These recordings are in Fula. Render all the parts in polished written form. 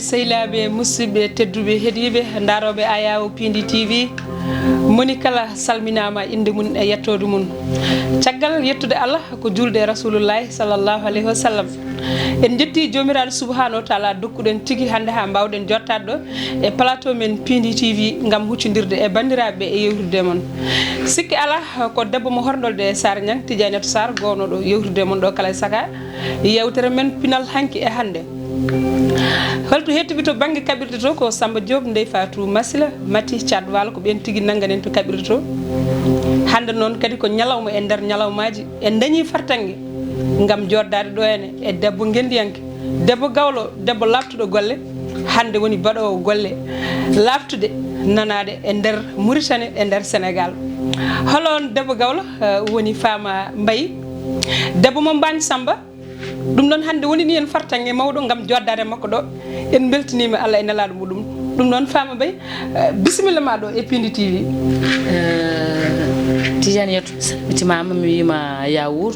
sehilaɓe musidɓe tedduɓe heeɗiɓe daroɓe Ayaw Pindi TV moni kala salminama inde mum e yettode mum caggal yettude Allah ko julde rasulullahi sallallahu alayhi wa sallam en jetti jomiraɗo subhanahu wa taala dokkuɗen tigui hande ha mbawɗen jottade ɗo e plateau men Pindi TV gam huccodirde e bandiraɓe e yewtide moon sikki ala ko debbo mo horɗolde Sara Niang Tidianiatou Sarr gownoɗo yewtide moon ɗo kala saka yewtere men pinal hanki e hande holto hettiɓe to banggue kaɓirɗe to ko Samba Diop Ndeye Fatou Massila Mati Thiat Walo ko ɓen tigui nagganen to kaɓirɗe to hande noon kadi ko ñalawma e nder ñalawmaji en dañi fartangue gam joddade ɗo ene e debbo guendiyanke debbo gawlo debbo laftuɗo golle hande woni baɗowo golle laftude nanade e nder Mauritanie e nder Sénégal holo on debbo gawlo woni Fama Mbaye debbo mo Mbagne Samba ɗum noon hande woni ni en fartangue mawɗo gam joddade makko ɗo en beltinima Allah e nelaɗo muɗum ɗum noon Fama Mbaye bisimilla ma ɗo e Pindi TV. Tidianiatou salmitimama mi wima Yawour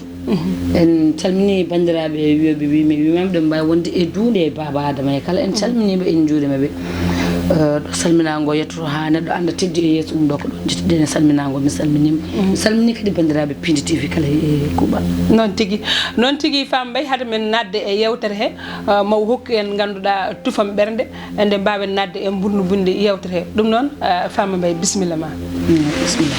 en calmini bandiraɓe wiyoɓe wimam ɗum mbawi wonde e duunde e baba Adama e kala en calminiɓe en juurimaɓe ɗo salminago yettoto ha neɗɗo anda teddi e yeeso ɗum ɗo ko ɗon jettuɗen e salminago mi salminima mi salmini kadi bandiraɓe Pindi TV kala e kuuɓal noon tigui Fama Mbaye hade men nadde e yewtere he maw hokku en ganduɗa tufam ɓerde nde mbawen nadde e bunde yewtere he ɗum noon Fama Mbaye bisimilla ma. Bisimilla.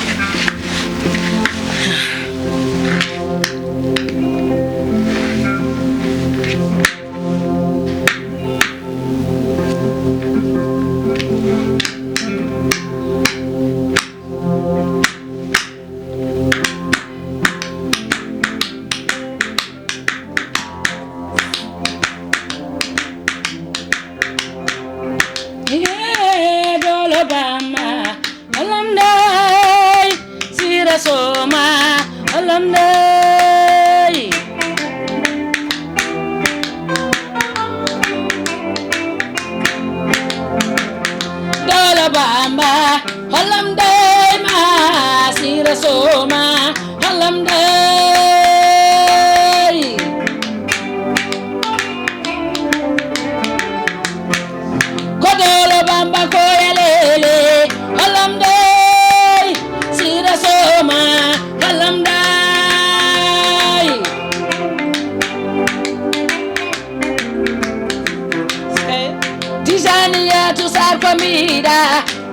Tidianiatou Sarr komida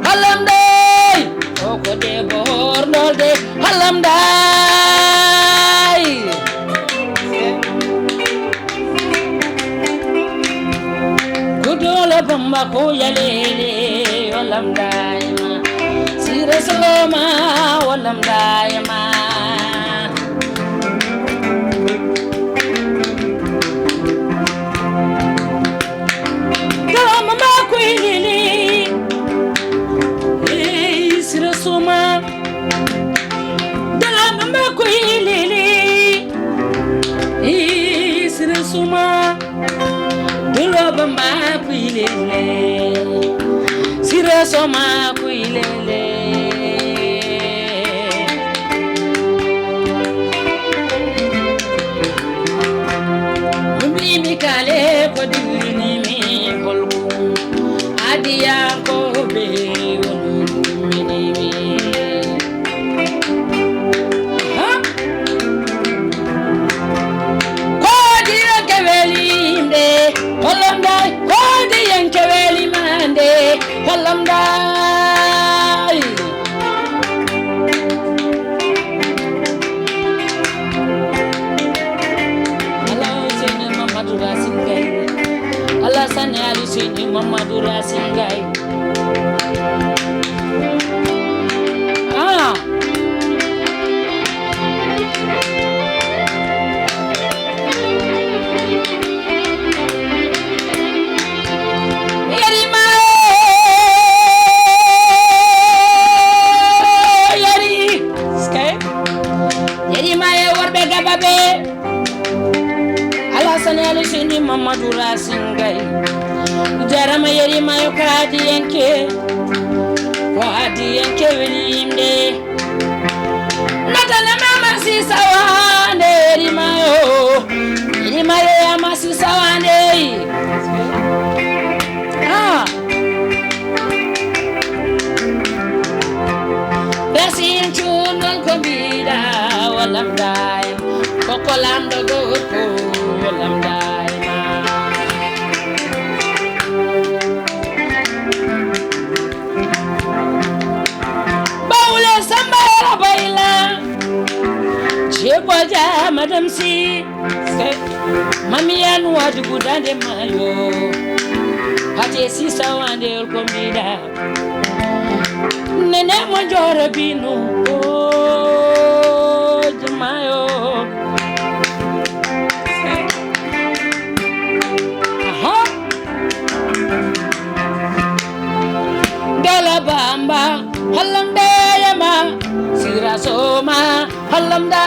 halamday oko debbo hornolde halamday kudolo bamba ko yalele halamday ma sira soma halamday ma Suma dulo bamba kuilele sira soma kuilele mbi kale ko dini mi kolku adiya ko be halamday Allah sene Mamadou Racine Gaye Allah sane Ali sene Mamadou Racine Gaye Mamadou Racine Gaye jarama yerima yo kaadi yenke ko adi yenke welimde natana mama si sawande yerima yo ya masi sawande Yasin chungal ko bida walam daim kokolam do gorko walam daima Baule samba baila Cheboja madam si Mami anu wadu gudande mayo Pate si sawande ko bida Nene mojoro binu oh jamayo aha galabamba halamda yama sirasoma halamda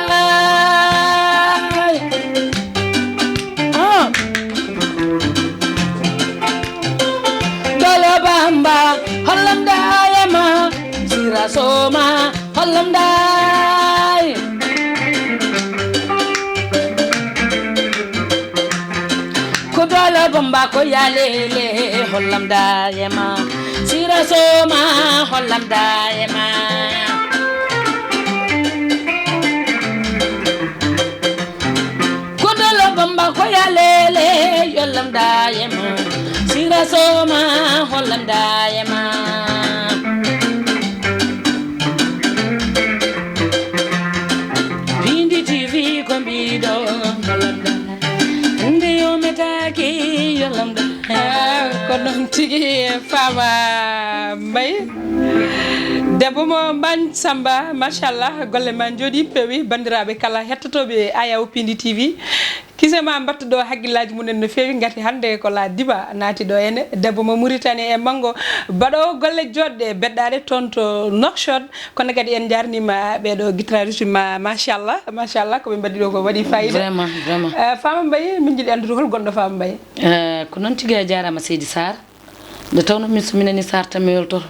galabamba halamda yama soma halam dai ko dala bamba ko yalele halam dai ma sira soma halam dai ma ko dala bamba ko yalele halam dai ma sira soma halam dai ma ko non tigi Fama Mbaye debbo mo Mbagne Samba machallah golle ma jooɗi peewi bandiraɓe kala hettotoɓe Ayaw Pindi TV kisema battuɗo haggillaji munen no feewi gati hande ko la diba naati ɗo ene debbo mo Mauritanie e manggo baɗo golle joɗɗe beɗɗade toon to Nouakchott kono kadi en jarnima ɓeɗo guitariste ma machallah koɓe mbaɗi ɗo ko waɗi fayida vraiment Fama Mbaye min jiiɗi andude hol gonɗo Fama Mbaye ko noon tigui a jarama Seydi Sar nde tawno min so minani Sar tan mi weltoto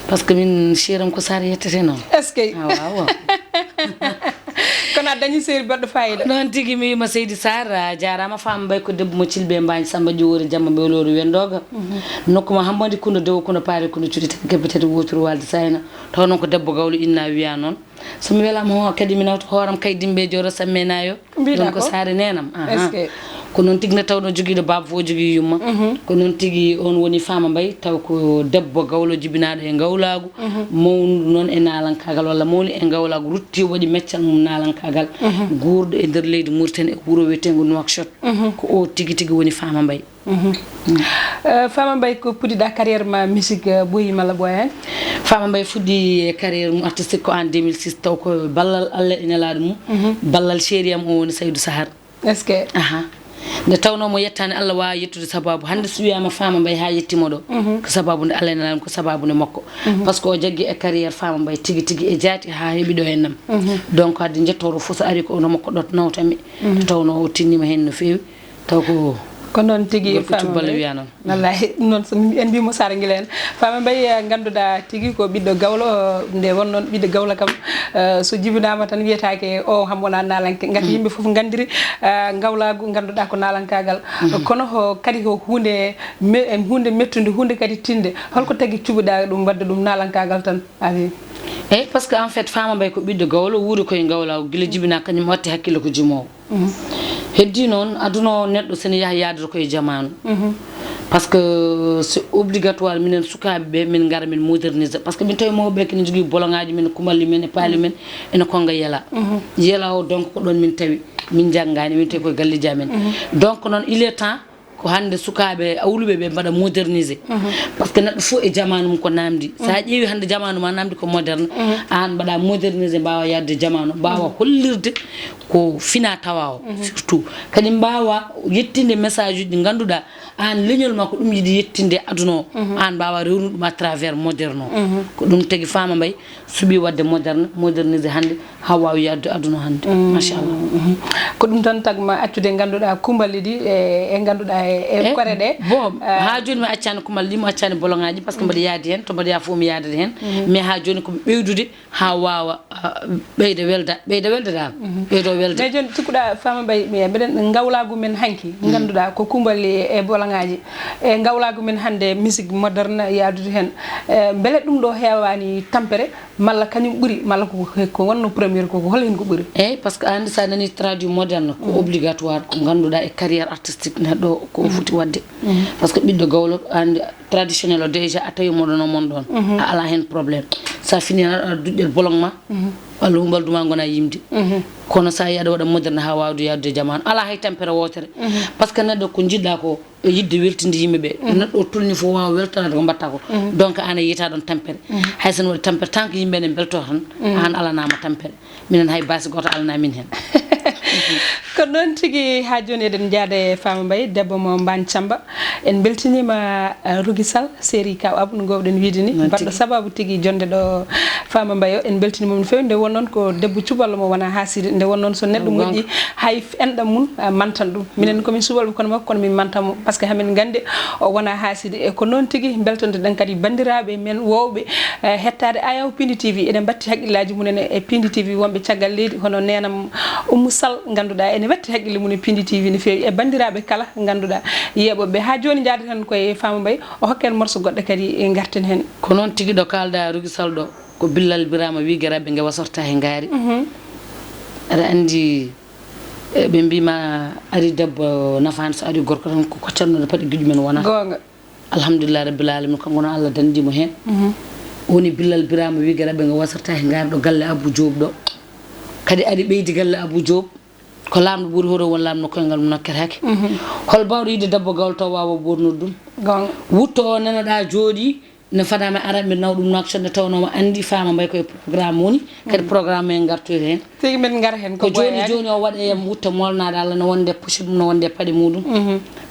par ce que min siram ko Sar yettete noon est ce que waaw kono a dañi séri baɗɗo fayida noon tigui mi wima Seydi Sar a jarama Fama Mbaye ko debbo mo Thilbé Mbagne Samba Diowori Jamma Ɓewlori Wendoga nokkuma hammadi kundo dewo kuno paari kuno cuuɗi tati kebbe tati wotoro walde sayna taw noon ko debbo gawlo inna wiya noon somi welama ho kadi mi nawta hooram kay dimbe joro samme nayo ɗum ko Sare nenam ko noon tigui ne tawno joguiɗo baba fo jogui yumma ko noon tigui on woni Fama Mbaye taw ko debbo gawlo jibinaɗo e gawlagu mawndu noon e nalankagal walla mawni e gawlagu rutti waɗi meccal mum nalankagal guurɗo e nder leydi Mauritanie e wuuro wiyetego Nouakchott ko o tigui woni Fama Mbaye Fama Mbaye ko puɗɗiɗa carrière ma musique ɓooyima walla ɓooya hen Fama Mbaye fuɗɗi carrière mum artistique ko en 2006 taw ko ballal Allah e nelaɗo mum ballal chéri am o woni Saydou Sahar est ce que nde tawno mo yettani Allah wawi yettude sababu hande so wiyama Fama Mbaye ha yettimo ɗo ko sababu nde Allah e nelaɗo ko sababu nde makko par ce que o jaggui e carrière Fama Mbaye tigui e jaati ha heeɓi ɗo hennam donc hadde jettoro foof so ari ko ono makko ɗo nawtanmi tawno o tinnima hen no fewi taw ko noon tigui Fama wiya noon wallahi noon so en mbimo Sara guila en Fama Mbaye ganduɗa tigui ko ɓiɗɗo gawlo nde wonnoon ɓiɗɗo gawlo kam so jibinama tan wiyetake o ham wona nalanke gati yimɓe foof gandiri gawlagu ganduɗa ko nalankagal kono kadi ko hunde mettude hunde kadi tinde holko tagui cuɓuɗa ɗum wadde ɗum nalankagal tan awi eyyi par ce que en fait Fama Mbaye ko ɓiɗɗo gawlo wuuri koye gawlagu guila jibina kañum watti hakkille ko jumowo heddi noon aduna neɗɗo sene yaaha yadata koye jamanu par ce que c'est obligatoire minen sukaɓeɓe min gara min moderniser par ce que min tawi mawɓe kene jogui bolongaji men kumalli men e paali men ene konga yela yela o donc ko ɗon min tawi min janggani min tawi koye galleji amen donc noon il est temps ko hande sukaɓe awluɓe ɓe mbaɗa moderniser par ce que neɗɗo fo e jamanu mum ko namdi sa ƴeewi hande jamanu ma namdi ko moderne an mbaɗa moderniser mbawa yadde jamanu mbawa hollirde ko fina tawa o surtout kadi mbawa yettinde message uji ɗi ganduɗa an leñol ma ko ɗum yiiɗi yettinde aduna o an mbawa rewnude ɗum à travers moderne o ko ɗum tagui Fama Mbaye suuɓi wadde moderniser hande ha wawi yadde aduna hande machallah ko ɗum tan tagma accude ganduɗa kumbali ɗi e ganduɗa e kore ɗe bon ha joni mi accani kumalli mi accani bolongaji par ce que mbaɗa yaadi hen to mbaɗa yaa fof mi yaadata hen mais ha joni komi ɓeydude ha wawa ɓeyda welda dal ɓeydo welde mais joni cikkuɗa Fama Mbaye mbeɗen gawlagu men hanki ganduɗa ko kumbali e bolongaji e gawlagu men hande musique moderne yaadude hen beele ɗum ɗo hewani tampere malla kañum ɓuri malla ko wonno premier ko hol hen ko ɓuri eyyi par ce que andi sa nani traduit moderne ko obligatoire ko ganduɗa e carrière artistique neɗɗo ko foti wadde par ce que ɓiɗɗo gawlo andi traditionnel o déjà a tawi moɗon o mon ɗon a ala hen probléme sa fini aɗa duƴƴel bolong ma walla humbalduma gona yimde kono sa yi aɗa waɗa moderne ha wawde yawde jamanu ala hay tempére wotere par ce que neɗɗo ko jiɗɗa ko e yidde weltinde yimɓeɓe neɗɗo o tulni fof wawa weltanade ko mbatta ko donc an a yiyata ɗon tempére hay sen waɗi tempére tant que yimɓe ne belto tan an alanama tempére minen hay basi goto alanamin hen ko noon tigui ha joni eɗen jaada e Fama Mbaye debbo mo Mbane Thiamba en beltinima Rougui Sall série Kaw Abou no gowɗen wiide ni mbaɗɗo sababu tigui jonde ɗo Fama Mbaye o en beltinima no fewi nde wonnoon ko debbo cuballo mo wona haside nde wonnoon so neɗɗo moƴƴi hay enɗam mum mantan ɗum minen komin subalɓe kono makko kono min mantamo par ce que hamin gandi o wona haside e ko noon tigui beltonde ɗen kadi bandiraɓe men wowɓe hettade Ayaw Pindi TV eɗen batti haqqillaji mumen e Pindi TV wonɓe caggal leydi hono nenam Oumou Sall ganduɗa ene watti haqqille mum e Pindi TV no fewi e bandiraɓe kala ganduɗa yeɓoɓe ha joni jaada tan koye Fama Mbaye o hokken morso goɗɗo kadi garten hen ko noon tigui ɗo kalda Rougui Sall ɗo ko Billal Birama wi garaɓe ngewa sorta he gaari aɗa andi ɓe mbima ari debbo nafani so ari gorko tan ko koccannoɗo paɗi guiƴu men wona gonga alhamdulillah rabbil alamin kanko noon Allah dandimo hen woni Billal Birama wi garaɓe ngewa sorta he gaari ɗo galle Abou Diop ɗo kadi ari ɓeydi galle Abou Diop ko lamɗo ɓuuri hoto won lamɗo koyngal mum nokketake hol bawɗo yide debbo gawlo taw wawa ɓornude ɗum gonga wutto o nanoɗa jooɗi ne fadama araɓe naw ɗum nokkede tawnoma andi Fama Mbaye koye programme woni kadi programme en gartoyta hen tigi men gara hen ko joni joni o waɗayam wutta molnade Allah no wonde pucci ɗum no wonde paɗe muɗum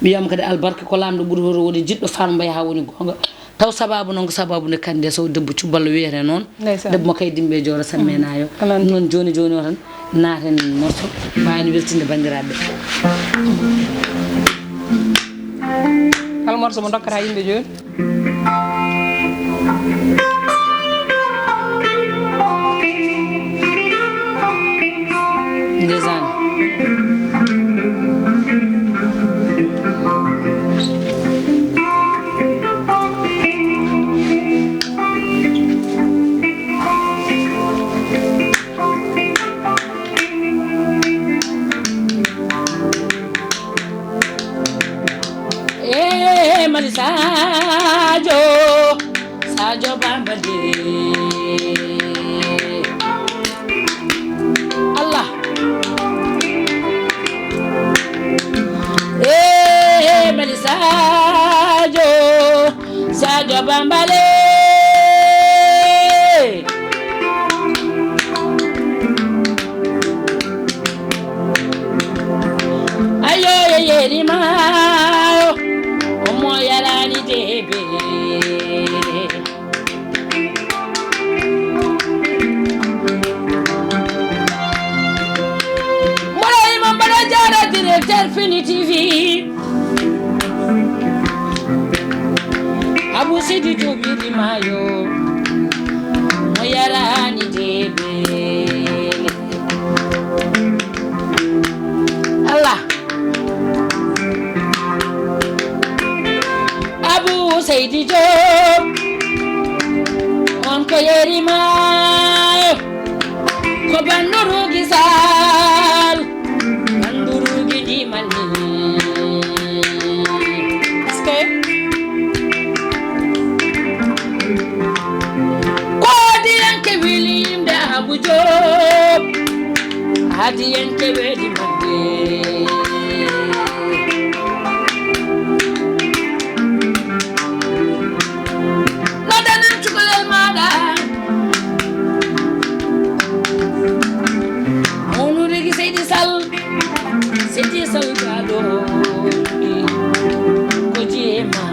mbiyam kadi albarka ko lamɗo ɓuuri hoto woni jiɗɗo Fama Mbaye ha woni gonga taw sababu noon ko sababu nde kande so debbo cuballo wiyete noon debbo mo kay dimɓe jooɗo sammenayo ɗum noon joni joni o tan naaten morso mbawani weltinde bandiraɓe hal morso mo dokkata yimɓe joni ndesan mali Sadio Bambade Allah mali Sadio Bambale ayo yeri mayo omo yarani debe moray mambara jara directeur Fini TV Abou Sidi Jobiri mayo mo yarani debe Allah Abou Seydi Diop on ko yeri mayo ko banno Rougui Sall bandu Rougui di manni ko diyanke wilimde Abou Diop hadiyanke wedi manni Seydi Sall gado ko jema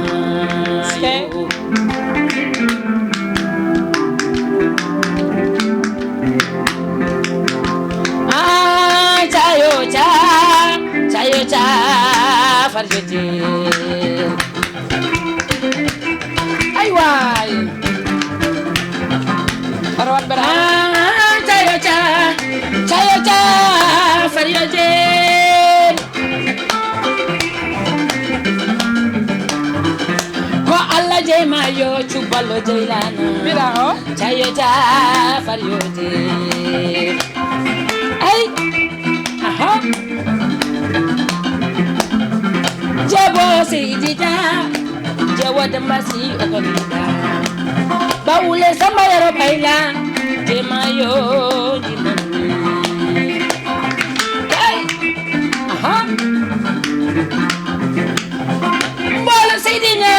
chayo cha farjete ay way arwat bara chayo cha farjete ko Allah jema yo cubal Jubbalo Jaylana Mira ho Chayo Jafar Yodi Ay aha Jabo Seyidija Jawa Dambasi Okamida Baule Samba Yaro Baila Jemayo Jimani Ay aha Mbolo Seydina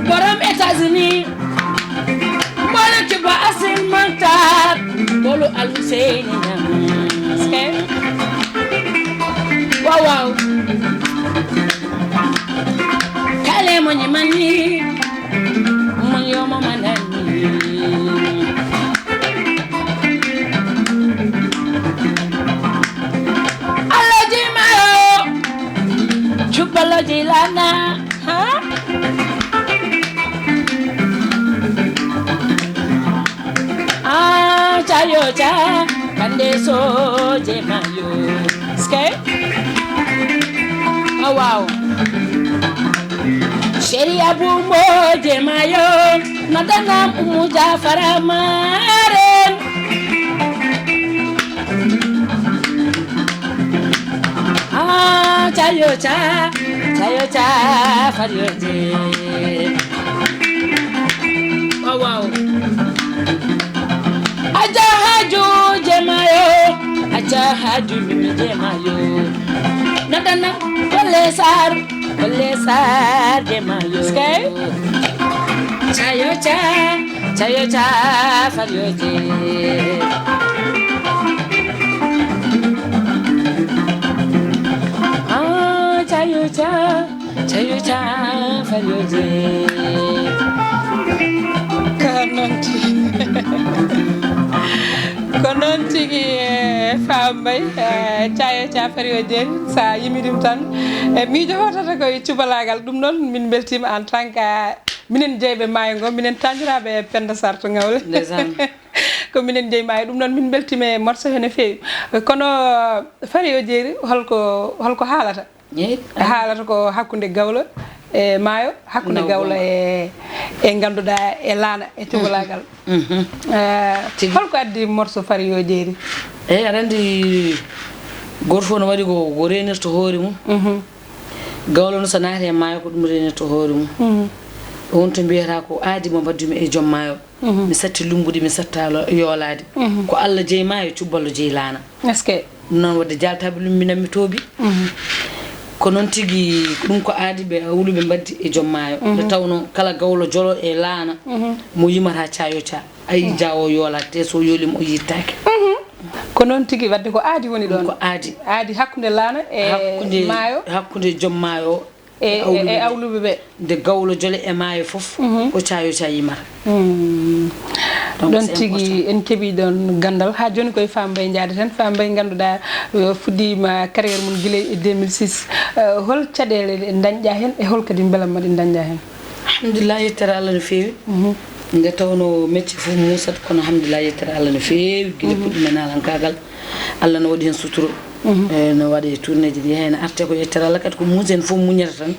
Borom États-Unis Mbolo Cuba Asin Mantar Mbolo Al-Husseini Ñam Wow wow Kale mo ñimani mo yomo manani Allah jimayo Jubbalo Jaylana ha Chayo cha kande so jemayo skay oh wow Sheri Abu Mo jemayo nadana Umu Jafara maren chayo cha faryoje oh wow Aja haju jemayo Aja haju mimi jemayo Nadana Kole sar jemayo Skay Chayo cha faryoje Chayo cha faryoje konon tigi fambay Chayo cha faryoje sa yimidim tan miijo hotata koye cubalagal ɗum noon min beltima en tant que minen jeyɓe maayo ngo minen taniraɓe Penda Sarr to Ngawle ko minen jeeyi maayo ɗum noon min beltime morceau he no feewi kono faryoje holko haalata haalata ko hakkude Gawlo e maayo hakkude Gawlo e ganduɗa e laana e cubalagal holko addi morceau faryoje eyi aɗa andi goto fof no waɗi ko renirta hoore mum Gawlo no so naati e maayo ko ɗum renirta hoore mum on to mbiyata ko aadi mo mbaddumi e joom maayo mi satti lumbude mi satta yoolade ko Allah jeyi maayo Jubbalo Jaylana est ce que noon wadde jaltaɓe lumbinanmi toobi ko noon tigi ɗum ko aadi ɓe wuluɓe mbaddi e joom maayo nde tawno kala Gawlo jolo e laana mo yimata Chayo cha ayi jawo yoolade te so yoolima o yittake ko noon tigi wadde ko aadi woni ɗon ko aadi hakkude laana e maayo hakkude joom maayo e awluɓe ɓe nde Gawlo jole e maayo fof ko Chayo cha yimata ɗon tigi en keeɓi ɗon gandal ha joni koye Fambaye jaadeten Fambaye ganduɗa fuɗɗima carriére mum guila e 2006 hol caɗele ɗe dañƴa hen e hol kadi beelam maɗe dañƴa hen alhamdulillah yettere Allah no feewi nde tawno métier fof musat kono alhamdulillah yettere Allah no feewi guila puɗɗimen halankagal Allah no waɗi hen suturo no waɗe tourné ji ɗi hen arte ko yettere Allah kadi ko muusi hen fof muñata tan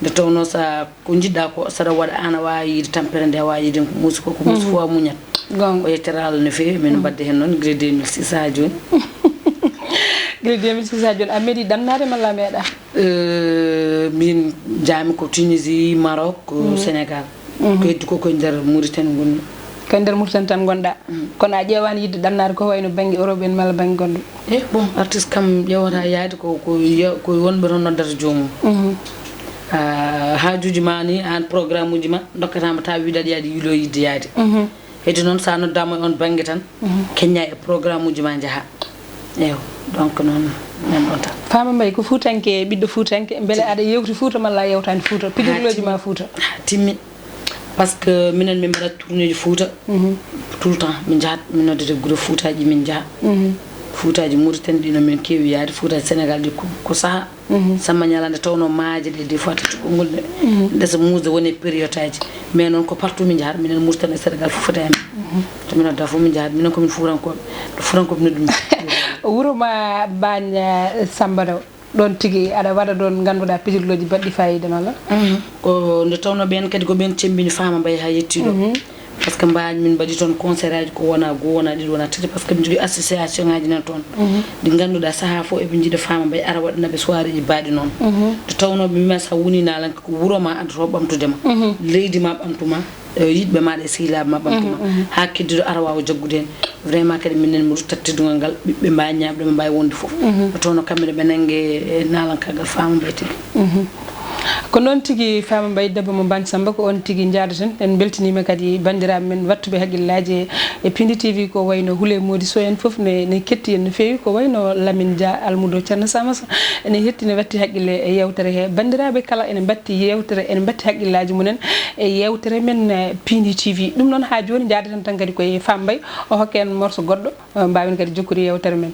nde tawno sa ko jiɗɗa ko saɗa waɗa an a wawi yiide tampere nde a wawi yiide ko muusi ko muusi fof a muñat ko yettere Allah no feewi min mbadde hen noon guila 2006 ha joni guila 2006 ha joni a meeɗi ɗannade malla meeɗa min jaami ko Tunisie Maroc Sénégal ko heddi ko koye nder Mauritanie gonmi koye nder Mauritanie tan gonɗa kono a ƴewani yidde ɗannade ko wayno banggue Europe en malla banggue gonɗo bon artiste kam ƴewata yaade ko wonɓe toon noddata joomum haajuji ma ni an programme uji ma dokkatama taw wiiɗa aɗa yaade yilo yidde yaade heddi noon sa noddama e on banggue tan keñña e programme uji ma jaaha eyo donc noon nan ɗon tan Fama Mbaye ko fuutanke ɓiɗɗo fuutanke beele aɗa yewti Fouta malla a yewtani Fouta pijirloji ma Fouta timmi par ce que minen min mbaɗat tourné ji Fouta tout le temps min jahat min noddete groupe Foutaji min jaaha Foutaji Mauritanie ɗino min keewi yaade Foutaji Sénégal ɗi ko saaha samma ñalande tawno maaje ɗe des fois tatuɓolngol ɗe ndesa musde woni période aji mais noon ko partout min jahat minen Mauritanie e Sénégal fof foti amen to min nodda fof min jahat minen komin fuurankoɓe to fuurankoɓe noddumi wuro ma Bagne Samba Daw ɗon tigi aɗa waɗa ɗon ganduɗa pijirloji baɗɗi fayida malla ko nde tawno ɓen kadi ko ɓen cembini Fama Mbaye ha yettiɗo par ce que mbaji min mbaɗi toon concert aji ko wona goo wona ɗiɗi wona tati par ce que min jogui association ngaji nan toon ɗi ganduɗa saaha fo eɓe jiiɗa Fama Mbaye ara waɗanaɓe soirée ji baɗi noon nde tawno ɓe mbima sa woni nalanka ko wuuro ma addoto ɓamtudema leydi ma ɓamtuma yiɗɓe maɗa e sehilaɓe ma ɓamtuma ha keddiɗo ara wawa jaggude hen vraiment kadi minen mi ruttat teddugal ngal ɓiɓɓe mbawi ñaɓde ɓe mbawi wonde foof nde tawno kamɓene ɓe nangue e nalankagal Fama Mbaye tigi ko noon tigi Fama Mbaye debbo mo Bañ Samba ko on tigi jaadaten en beltinima kadi bandiraɓe men wattuɓe haqqillaji e Pindi TV ko wayno Houlé Mody Sow en foof ne ketti en no fewi ko wayno Lamine Dia Almoudo Thiarno Samassa ene hetti ne watti haqqille e yewtere he bandiraɓe kala ene batti yewtere ene batti haqqillaji munen e yewtere men Pindi TV ɗum noon ha joni jaadaten tan kadi koye Fama Mbaye o hokke en morceau goɗɗo mbawen kadi jokkude yewtere men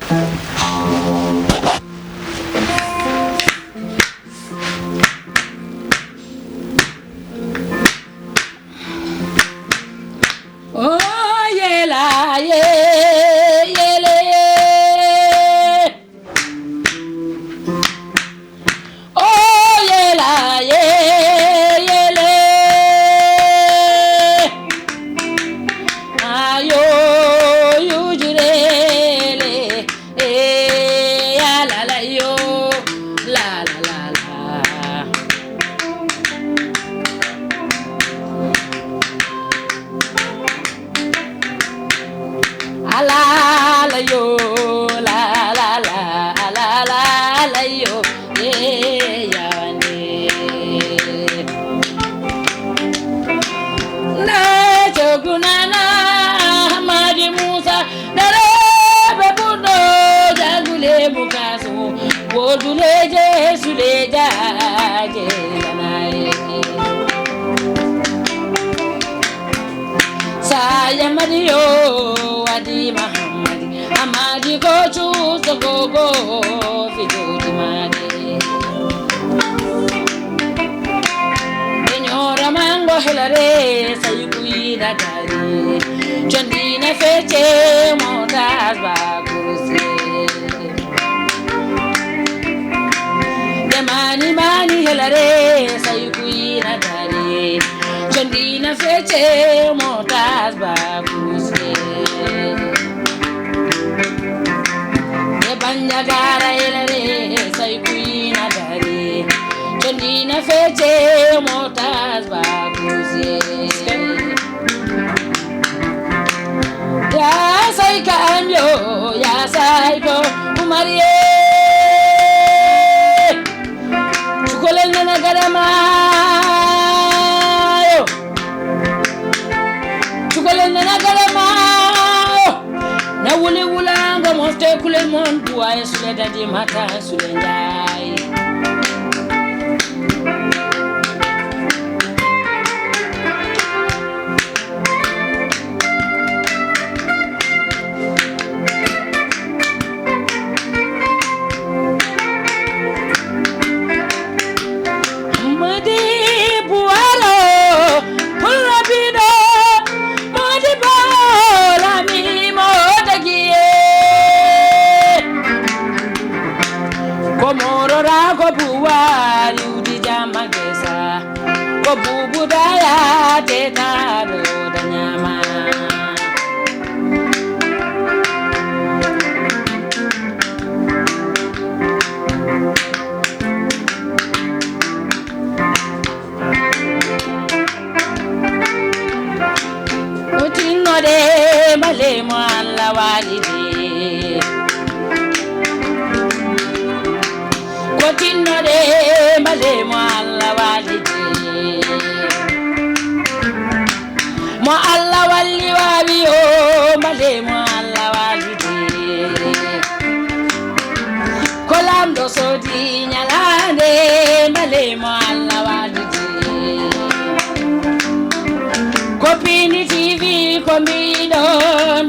Pindi TV combino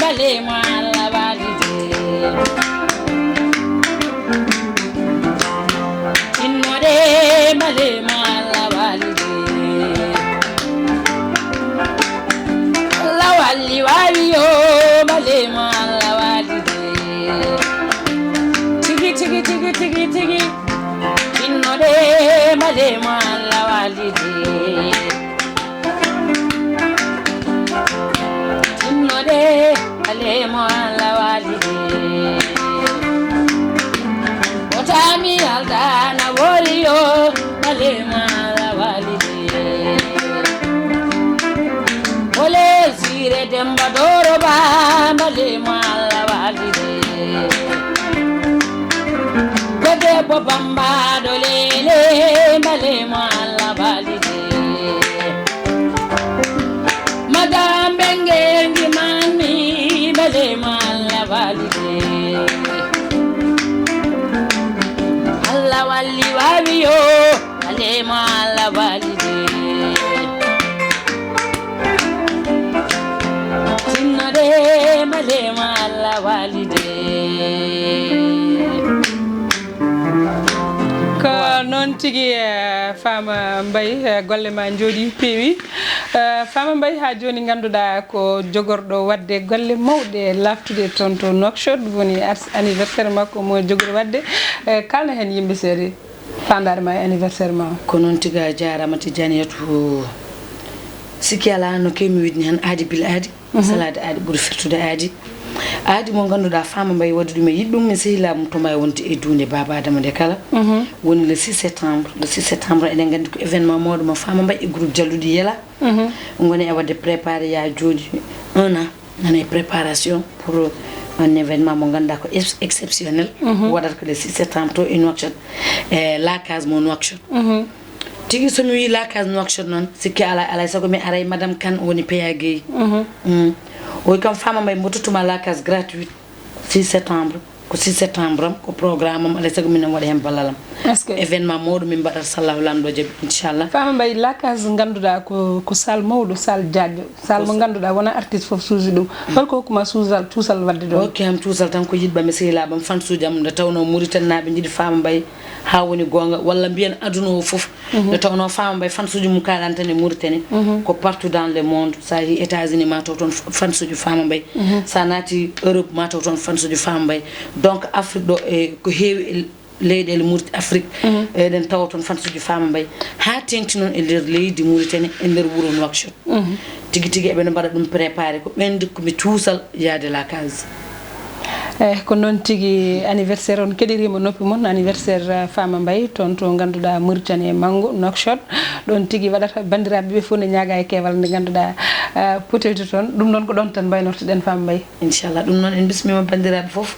bale mala valide inode bale mala valide la wali wali yo alemo alla walide otami aldana woliyo alemo alla walide ole sire demba doroba alemo alla walide bode bobamba dolele alemo alla walide madam bengengi mani alemo alla walide alla walli wawiyo alemo alla walide sinnode alemo alla walide ko noon tigi Fama Mbaye golle ma jooɗi peewi Fama Mbaye ha joni ganduɗa ko jogorɗo wadde golle mawɗe laftude toon to Nouakchott woni anniversaire makko mo jogori wadde kalna hen yimɓe seeɗa fandare ma e anniversaire ma ko noon tiga jarama Tidianiyatou sikki ala no kemi widni hen aadi bil aadi salade aadi ɓuuri firtude aadi aadi mo ganduɗa Fama Mbaye wadde ɗum e yiɗɗum mi sehilamu toma wonde e dunde baba adama nde kala woni le 6 septembre eɗen gandi ko événement mawɗo mo Fama Mbaye e groupe jalluɗi yela goni e wadde préparé ya joni 1 an nana e préparation pour un événement mo ganduɗa ko exceptionnel waɗata ko le 6 septembre to e Nouakchott e la case mo Nouakchott tigi somi wi la case Nouakchott noon sikki ala alay sago mi aray madame Kane woni PA Gueye o kam Fama Mbaye mbototuma la case gratuite 6 septembre ko 6 septembre am ko programme am alay sago minen waɗa hen ballalam événement mawɗo min mbaɗata sallahu lamɗo jaaɓi inchallah Fama Mbaye la case ganduɗa ko salle mawɗo salle diadio salle mo ganduɗa wona artiste foof suusi ɗum holko hokkuma tuusal wadde ɗo hokki ham tuusal tan ko yiɗɓami sehilaɓam fansuji am nde tawno Mauritanie naɓe jiiɗi Fama Mbaye ha woni gonga walla mbiyen aduna o foof nde tawno Fama Mbaye fansuji mum kaɗan tan e Mauritanie ko partout dans le monde sa yi États-Unis ma taw toon fansuji Fama Mbaye sa naati Europe ma taw toon fansuji Fama Mbaye donc Afrique ɗo e ko heewi leyɗele Mauritanie Afrique eɗen tawa toon fansuji Fama Mbaye ha tengti noon e nder leydi Mauritanie e nder wuuro Nouakchott tigui tigui eɓene mbaɗa ɗum préparé ko ɓen dokkumi tuusal yaade la case ko noon tigi anniversaire on keɗirima noppi moon anniversaire Fama Mbaye toon to ganduɗa Mauritanie e Mango Nouakchott ɗon tigi waɗata bandiraɓe ɓe fof ne ñaaga e keewal nde ganduɗa potelti toon ɗum noon ko ɗon tan mbaynortoɗen Fama Mbaye inchallah ɗum noon en bismima bandiraɓe foof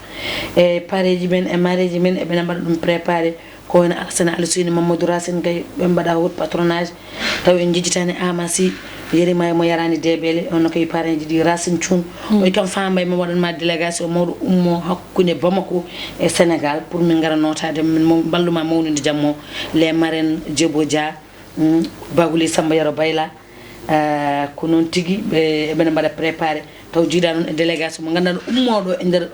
e pareji men e mareji men eɓene mbaɗa ɗum préparé ko woni Alassane Alassane Mamadou Racine Gaye ɓe mbaɗa haut patronage taw en jejjitani Amasi yerima mo yarani debele on ko pareji ɗi Racine Thioune o kam Fama Mbaye mo waɗanma délégation mawɗo ummo hakkude Bamako e Sénégal pour min gara notade min balluma mawnude jammo les marraines Djebo Dia Bagouli Samba Yaro Bayla ko noon tigui ɓeɓene mbaɗa préparé taw jiiɗa noon e délégation mo ganduɗa ummoɗo e nder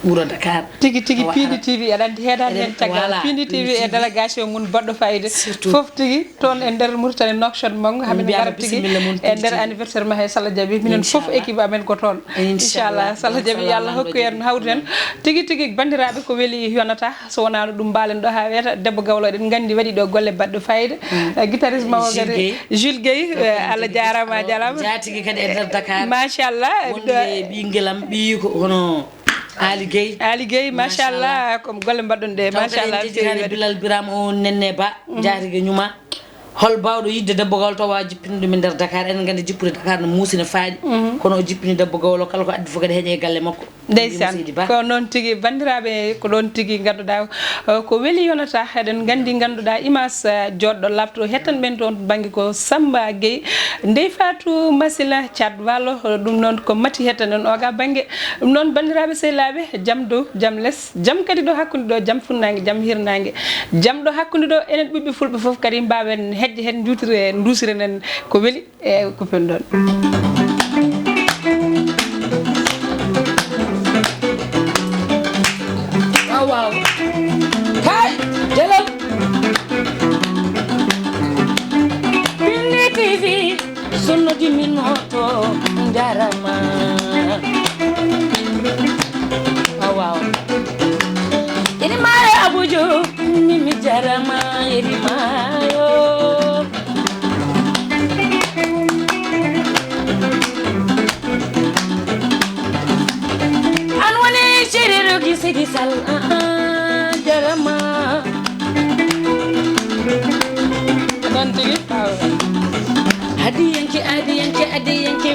wuro Dakar tigi Pindi TV aɗa andi heeɗade hen caggal Pindi TV e délégation mum baɗɗo fayida foof tigi toon e nder Mauritanie Nouakchott Mango hamin gara tigi e nder anniversaire ma hay Sallah Diaby minen foof équipe amen ko toon inchallah Sallah Diaby yo Allah hokku en hawde hen tigi bandiraɓe ko weeli yonata so wonano ɗum mbalen ɗo ha wiyata debbo gawlo eɗen gandi waɗi ɗo golle baɗɗo fayida guitariste mawo kadi Jules Gueye Allah jarama a jarama jatigi kadi e nder Dakar machallah wonde ɓinguelam ɓiyi ko hono Ali Gueye machallah comme golle mbaɗɗon ɗe machallah Bilal Birama o Nenne Ba jaatigue ñuma hol bawɗo yidde debbo gawlo to wawa jippinde ɗum e nder Dakar en gandi jippude Dakar no muusina faaɗi kono o jippini debbo gawlo kala ko addi fof kadi heeƴe galle makko ndeysan ko noon tigui bandiraɓe ko ɗon tigui ganduɗa ko weeli yonata eɗen gandi ganduɗa image joɗɗo labto hettan ɓen toon banggue ko Samba Gueye Ndeye Fatou Masila Thiat Wallo ɗum noon ko mati hettan en oga banggue ɗum noon bandiraɓe sehilaɓe jaam dow jaam less jaam kadi ɗo hakkude ɗo jaam funnague jaam hirnague jaam ɗo hakkude ɗo enen ɓiɓɓe fulɓe foof kadi mbawen hedde hen jutire dusirenen ko weeli e ko penɗon wow kay jelal Pindi TV sunno di minuto jarama wow ini mare abujo mimi jarama ini mayo sal jarama non tigi adiyanke